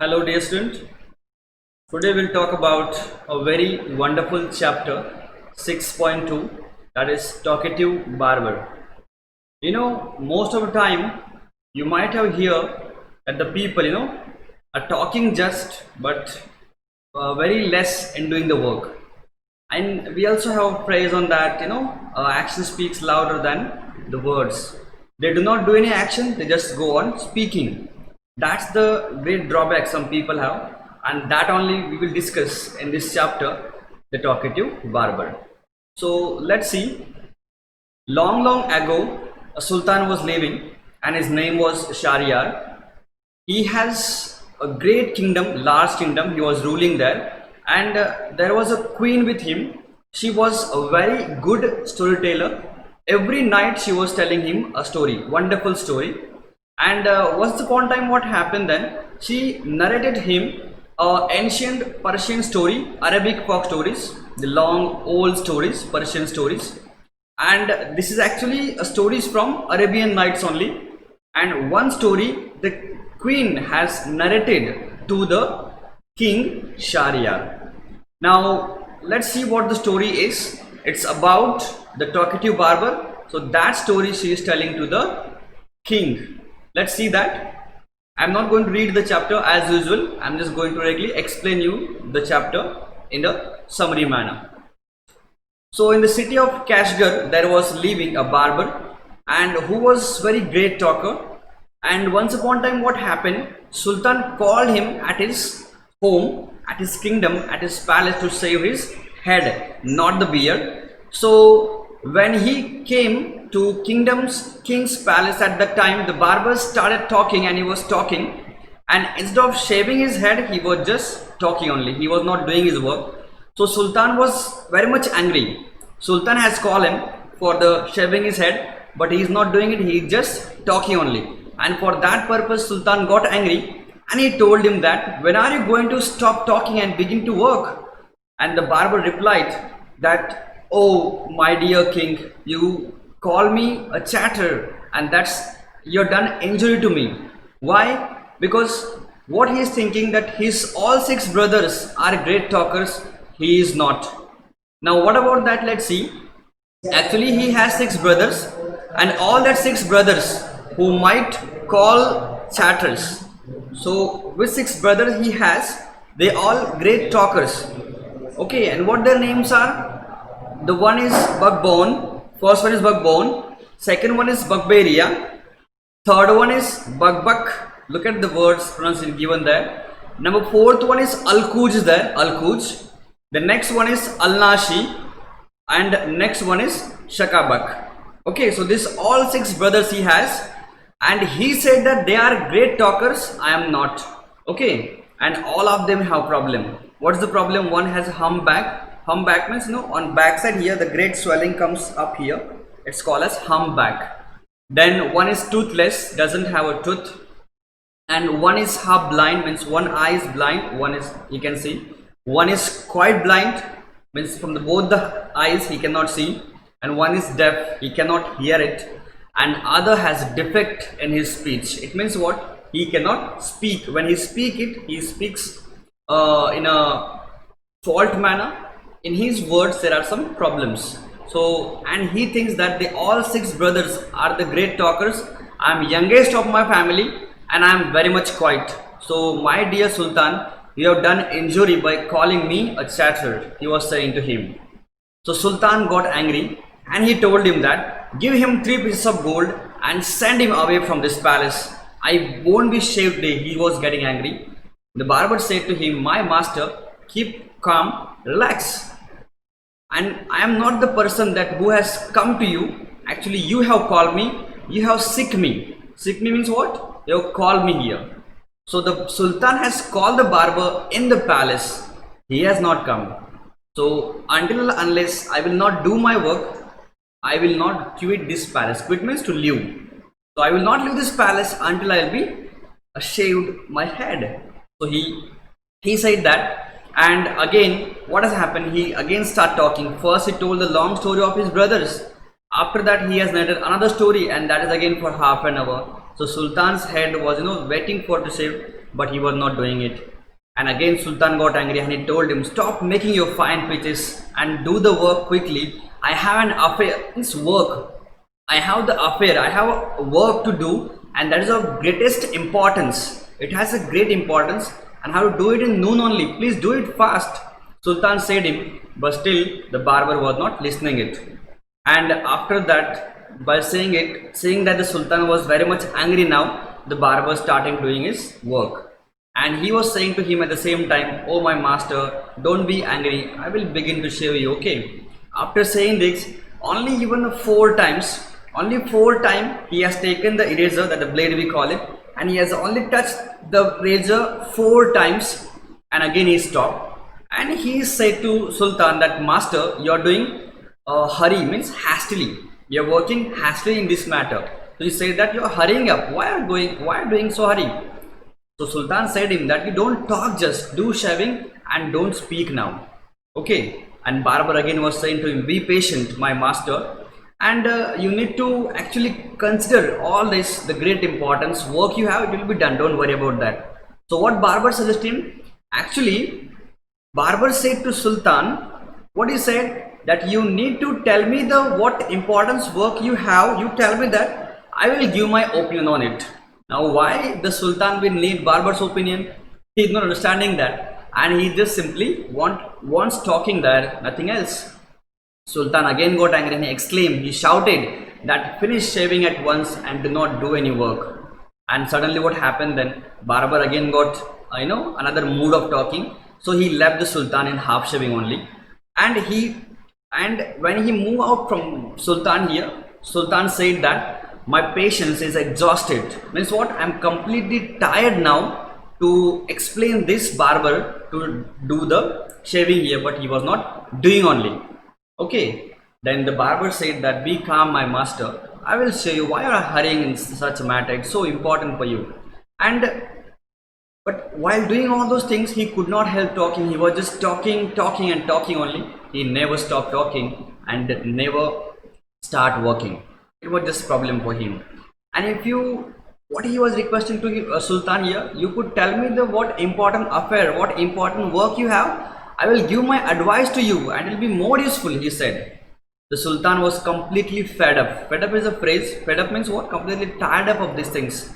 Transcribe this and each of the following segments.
Hello dear student, today we'll talk about a very wonderful chapter 6.2, that is Talkative Barber. Most of the time you might have heard that the people are talking just but very less in doing the work. And we also have a phrase on that, action speaks louder than the words. They do not do any action, they just go on speaking. That's the great drawback some people have, and that only we will discuss in this chapter, the talkative barber. So let's see. Long ago, a sultan was living, and his name was Shahryar. He has a great kingdom, large kingdom. He was ruling there, and there was a queen with him. She was a very good storyteller. Every night she was telling him a story, wonderful story. And once upon a time, what happened then? She narrated him ancient Persian story, Arabic folk stories, the long old stories, Persian stories. And this is actually a stories from Arabian Nights only. And one story the queen has narrated to the king Shahryar. Now let's see what the story is. It's about the talkative barber. So that story she is telling to the king. Let's see that. I'm not going to read the chapter as usual. I'm just going to directly explain you the chapter in a summary manner. So in the city of Kashgar, there was living a barber, and who was very great talker. And once upon a time, what happened? Sultan called him at his home, at his kingdom, at his palace to shave his head, not the beard. So when he came to king's palace at that time, the barber started talking, and he was talking, and instead of shaving his head, he was just talking only. He was not doing his work. So Sultan was very much angry. Sultan has called him for the shaving his head, but he is not doing it. He is just talking only. And for that purpose, Sultan got angry, and he told him that, when are you going to stop talking and begin to work? And the barber replied that, oh my dear king, you call me a chatter, and you're done injury to me. Why? Because what he is thinking that his all six brothers are great talkers, he is not. Now what about that? Let's see. Actually he has six brothers, and all that six brothers who might call chatters. So with six brothers he has, they all great talkers. Okay, and what their names are? The one is Buckbone, first one is Buckbone, second one is Buckberia, third one is Buckbuck. Look at the words pronounced given there. Number fourth one is Alkuj is there, Alkuj. The next one is Alnashi, and next one is Shakabak. Okay, so this all six brothers he has, and he said that they are great talkers, I am not. Okay, and all of them have problem. What's the problem? One has humpback. Humpback means on backside here the great swelling comes up here. It's called as humpback. Then one is toothless, doesn't have a tooth, and one is half blind, means one eye is blind, one is, you can see. One is quite blind, means from both the eyes he cannot see, and one is deaf, he cannot hear it, and other has defect in his speech. It means what? He cannot speak. When he speaks in a fault manner. In his words there are some problems. So, and he thinks that they all six brothers are the great talkers. I am youngest of my family, and I am very much quiet. So my dear Sultan, you have done injury by calling me a chatter, he was saying to him. So Sultan got angry, and he told him that, give him 3 pieces of gold and send him away from this palace. I won't be shaved day. He was getting angry. The barber said to him, my master, keep calm, relax. And I am not the person that who has come to you. Actually you have called me, you have sick me. Sick me means what? You have called me here. So the Sultan has called the barber in the palace. He has not come. So unless I will not do my work, I will not quit this palace. Quit means to leave. So I will not leave this palace until I will be shaved my head. So he said that, and again what has happened? He again start talking. First he told the long story of his brothers. After that he has narrated another story, and that is again for half an hour. So Sultan's head was waiting for to shave. but he was not doing it. And again Sultan got angry and he told him, stop making your fine pitches and do the work quickly. I have an affair. It's work. I have the affair. I have work to do, and that is of greatest importance. It has a great importance, and how to do it in noon only. Please do it fast. Sultan said him, but still the barber was not listening it. And after that, by saying that the Sultan was very much angry now, the barber started doing his work. And he was saying to him at the same time, oh my master, don't be angry, I will begin to shave you, okay? After saying this, only four times he has taken the eraser, that the blade we call it, and he has only touched the razor 4 times, and again he stopped. And he said to Sultan that, master, you are doing hurry, means hastily. You are working hastily in this matter. So he said that you are hurrying up. Why are you doing so hurry? So Sultan said him that you don't talk, just do shaving and don't speak now. Okay. And Barber again was saying to him, be patient, my master, and you need to actually consider all this, the great importance. Work you have, it will be done. Don't worry about that. So what Barber suggested him? Actually, Barber said to Sultan, what he said, that you need to tell me the what importance work you have. You tell me that, I will give my opinion on it. Now why the Sultan will need Barber's opinion? He is not understanding that, and he just simply wants talking there, nothing else. Sultan again got angry and he exclaimed, he shouted that finish shaving at once and do not do any work. And suddenly what happened then? Barber again got another mood of talking, so he left the Sultan in half shaving only. And when he moved out from Sultan here, Sultan said that my patience is exhausted. Means what? I am completely tired now to explain this barber to do the shaving here, but he was not doing only. Okay. Then the barber said that, be calm, my master. I will show you why you are hurrying in such a matter. It's so important for you. But while doing all those things, he could not help talking. He was just talking and talking only. He never stopped talking and never start working. It was just problem for him. And what he was requesting to Sultan here, you could tell me what important affair, what important work you have. I will give my advice to you and it will be more useful, he said. The Sultan was completely fed up. Fed up is a phrase. Fed up means what? Completely tired up of these things.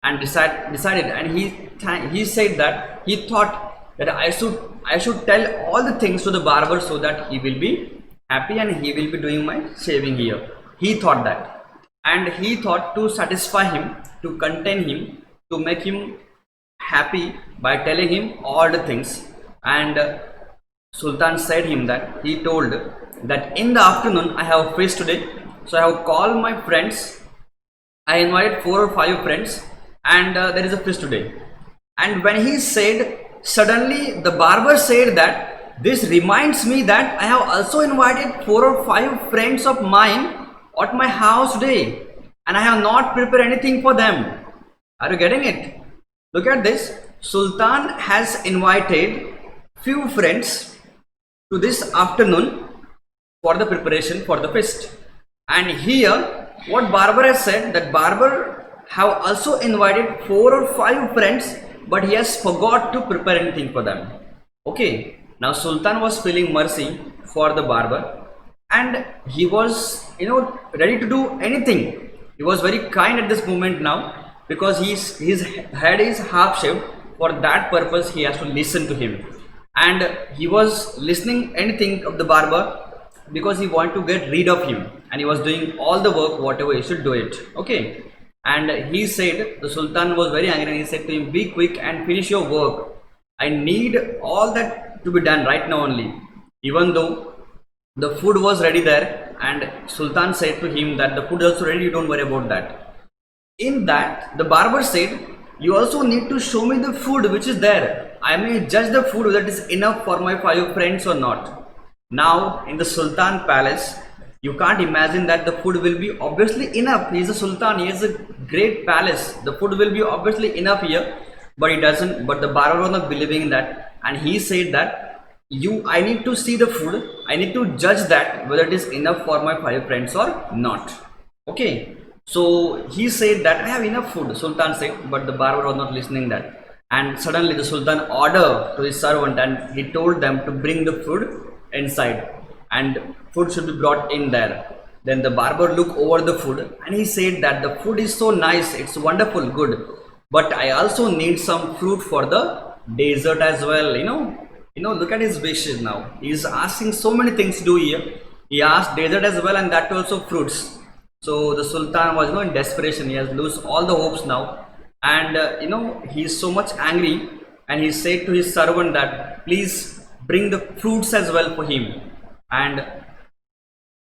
And decided, and he said that he thought that I should tell all the things to the barber so that he will be happy and he will be doing my shaving here. He thought that, and he thought to satisfy him, to contain him, to make him happy by telling him all the things. And Sultan said him that, he told that in the afternoon I have feast today, so I have called my friends. I invited 4 or 5 friends, and there is a feast today. And when he said, suddenly the barber said that, this reminds me that I have also invited 4 or 5 friends of mine at my house today, and I have not prepared anything for them. Are you getting it? Look at this. Sultan has invited few friends to this afternoon for the preparation for the feast. And here what Barber has said, that Barber have also invited 4 or 5 friends, but he has forgot to prepare anything for them. Okay. Now Sultan was feeling mercy for the barber, and he was ready to do anything. He was very kind at this moment now, because his head is half shaved. For that purpose he has to listen to him, and he was listening anything of the barber because he wanted to get rid of him, and he was doing all the work whatever he should do it. Okay. And he said, the Sultan was very angry and he said to him, be quick and finish your work. I need all that to be done right now only. Even though the food was ready there, and Sultan said to him that the food is also ready, you don't worry about that. In that, the barber said, you also need to show me the food which is there. I may judge the food whether it is enough for my 5 friends or not. Now in the Sultan palace, you can't imagine that the food will be obviously enough. He is a Sultan, he has a great palace. The food will be obviously enough here, but he doesn't. But the barber was not believing in that, and he said that I need to see the food, I need to judge that whether it is enough for my 5 friends or not. Okay. So he said that I have enough food, Sultan said, but the barber was not listening that. And suddenly the sultan ordered to his servant and he told them to bring the food inside, and food should be brought in there. Then the barber looked over the food and he said that the food is so nice, it's wonderful, good, but I also need some fruit for the dessert as well. Look at his wishes now. He's asking so many things to do here. He asked dessert as well, and that also fruits. So the sultan was, in desperation. He has lost all the hopes now, and he's so much angry, and he said to his servant that please bring the fruits as well for him, and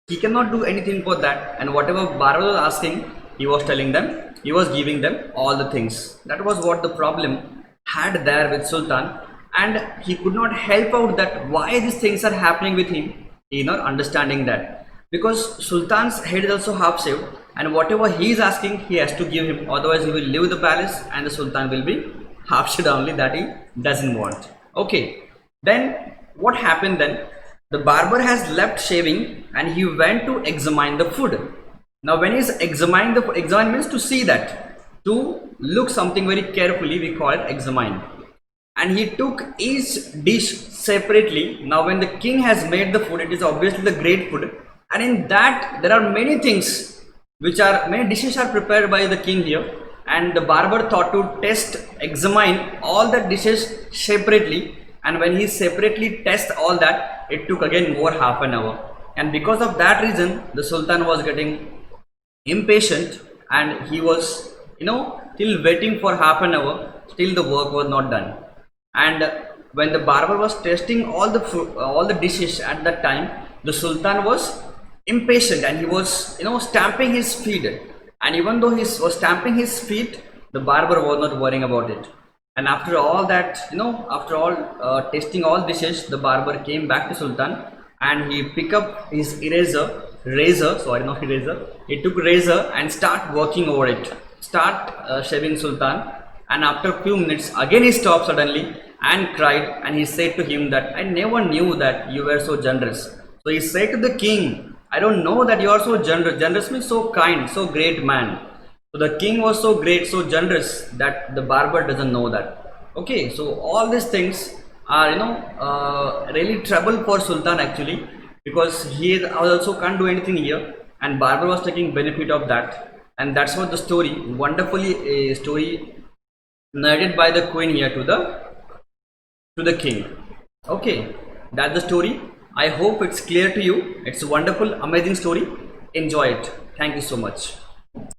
he cannot do anything for that. And whatever Barber was asking, he was telling them, he was giving them all the things. That was what the problem had there with Sultan, and he could not help out that why these things are happening with him. He not understanding that, because Sultan's head is also half shaved, and whatever he is asking, he has to give him, otherwise he will leave the palace and the Sultan will be half shaved only, that he doesn't want. Okay, then what happened then? The barber has left shaving and he went to examine the food. Now when he's examining the food, examine means to see that, to look something very carefully, we call it examine. And he took each dish separately. Now when the king has made the food, it is obviously the great food, and in that there are many things, which are many dishes are prepared by the king here, and the barber thought to examine all the dishes separately. And when he separately test all that, it took again more half an hour, and because of that reason the sultan was getting impatient, and he was till waiting for half an hour, still the work was not done. And when the barber was testing all the food, all the dishes at that time, the sultan was impatient and he was stamping his feet. And even though he was stamping his feet, the barber was not worrying about it. And after all that, after all testing all dishes, the barber came back to Sultan and he picked up his razor. He took razor and start working over it, start shaving Sultan. And after a few minutes, again he stopped suddenly and cried, and he said to him that I never knew that you were so generous. So he said to the king, I don't know that you are so generous. Generous means so kind, so great man. So the king was so great, so generous, that the barber doesn't know that. Okay, so all these things are really trouble for Sultan actually, because he also can't do anything here, and barber was taking benefit of that. And that's what the story, wonderfully a story narrated by the queen here to the king. Okay, that's the story. I hope it's clear to you. It's a wonderful, amazing story. Enjoy it. Thank you so much.